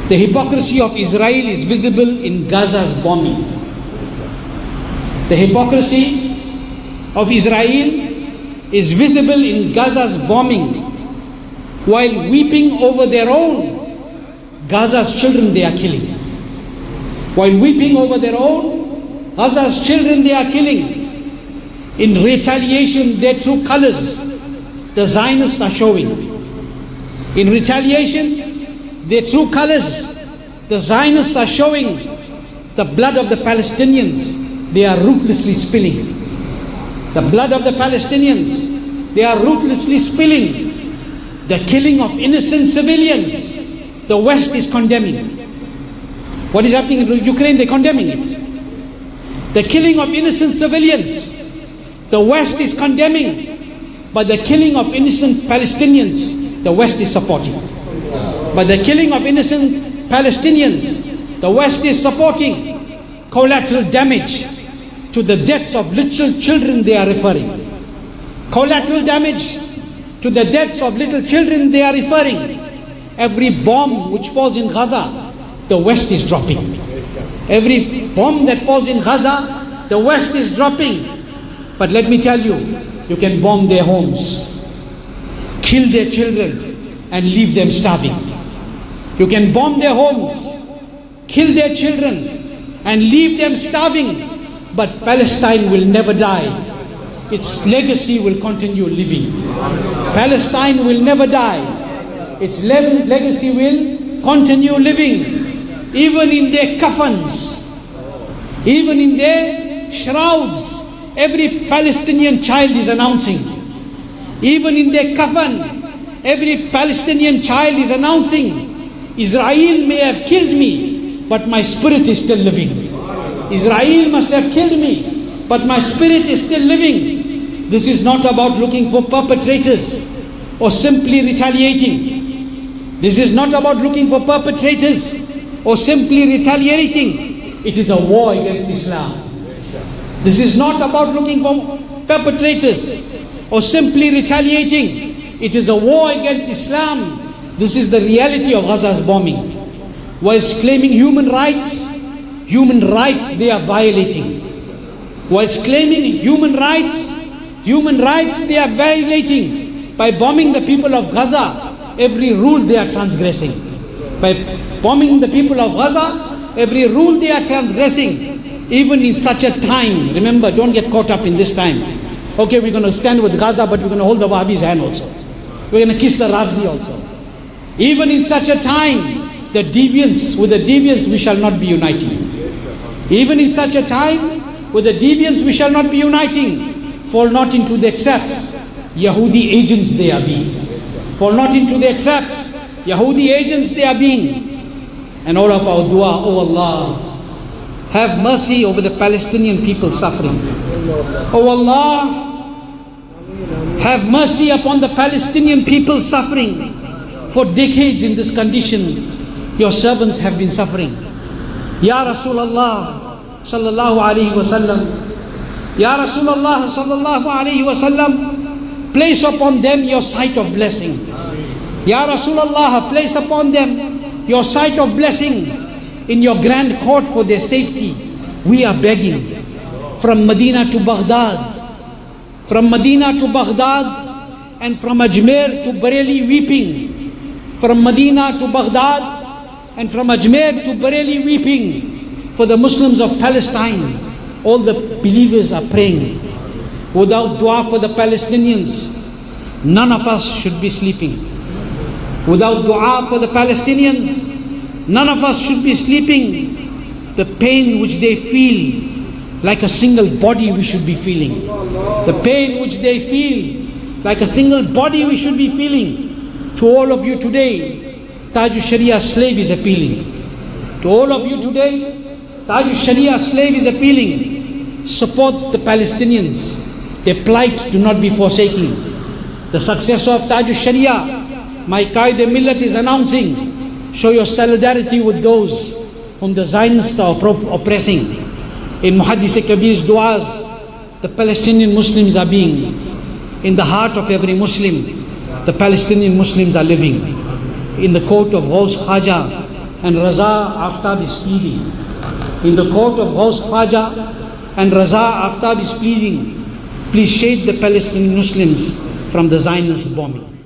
The hypocrisy of Israel is visible in Gaza's bombing. The hypocrisy of Israel is visible in Gaza's bombing, while weeping over their own Gaza's children they are killing. While weeping over their own Gaza's children they are killing. In retaliation, their true colors, the Zionists are showing. In retaliation, their true colors, the Zionists are showing. The blood of the Palestinians, they are ruthlessly spilling. The blood of the Palestinians, they are ruthlessly spilling. The killing of innocent civilians, the West is condemning. What is happening in Ukraine, they're condemning it. The killing of innocent civilians, the West is condemning. But the killing of innocent Palestinians, the West is supporting. But the killing of innocent Palestinians, the West is supporting. Collateral damage to the deaths of little children they are referring. Collateral damage to the deaths of little children they are referring. Every bomb which falls in Gaza, the West is dropping. Every bomb that falls in Gaza, the West is dropping. But let me tell you, you can bomb their homes, kill their children, and leave them starving. You can bomb their homes, kill their children, and leave them starving. But Palestine will never die. Its legacy will continue living. Palestine will never die. Its legacy will continue living. Even in their coffins, even in their shrouds, every Palestinian child is announcing. Even in their coffin, every Palestinian child is announcing, Israel may have killed me, but my spirit is still living. Israel must have killed me, but my spirit is still living. This is not about looking for perpetrators or simply retaliating. This is not about looking for perpetrators or simply retaliating. It is a war against Islam. This is not about looking for perpetrators or simply retaliating. It is a war against Islam. This is the reality of Gaza's bombing. Whilst claiming human rights they are violating. Whilst claiming human rights they are violating. By bombing the people of Gaza, every rule they are transgressing. By bombing the people of Gaza, every rule they are transgressing. Even in such a time, remember, don't get caught up in this time. Okay, we're going to stand with Gaza, but we're going to hold the Wahhabis' hand also. We're going to kiss the Razvi also. Even in such a time, with the deviants we shall not be uniting. Even in such a time, with the deviants we shall not be uniting. Fall not into their traps, Yahudi agents they are being. Fall not into their traps, Yahudi agents they are being. And all of our dua, oh Allah, have mercy over the Palestinian people suffering. Oh Allah, have mercy upon the Palestinian people suffering. For decades in this condition, your servants have been suffering. Ya Rasulullah sallallahu alayhi wa sallam, Ya Rasulullah sallallahu alayhi wa sallam, place upon them your sight of blessing. Ya Rasulullah, place upon them your sight of blessing. In your grand court for their safety, we are begging. From Medina to Baghdad, from Medina to Baghdad, and from Ajmer to Bareilly weeping. From Medina to Baghdad, and from Ajmer to Bareilly weeping. For the Muslims of Palestine, all the believers are praying. Without dua for the Palestinians, none of us should be sleeping. Without dua for the Palestinians, none of us should be sleeping. The pain which they feel, like a single body we should be feeling. The pain which they feel, like a single body we should be feeling. To all of you today, Taj Sharia slave is appealing. To all of you today, Taj Sharia slave is appealing. Support the Palestinians. Their plight do not be forsaken. The successor of Taj Sharia, my Qaeda Millat, is announcing, show your solidarity with those whom the Zionists are oppressing. In Muhaddis Kabir's du'as, the Palestinian Muslims are being. In the heart of every Muslim, the Palestinian Muslims are living. In the court of Ghaus Khaja, and Raza Afthab is pleading. In the court of Ghaus Khwaja and Raza Afthab is pleading, please shade the Palestinian Muslims from the Zionist bombing.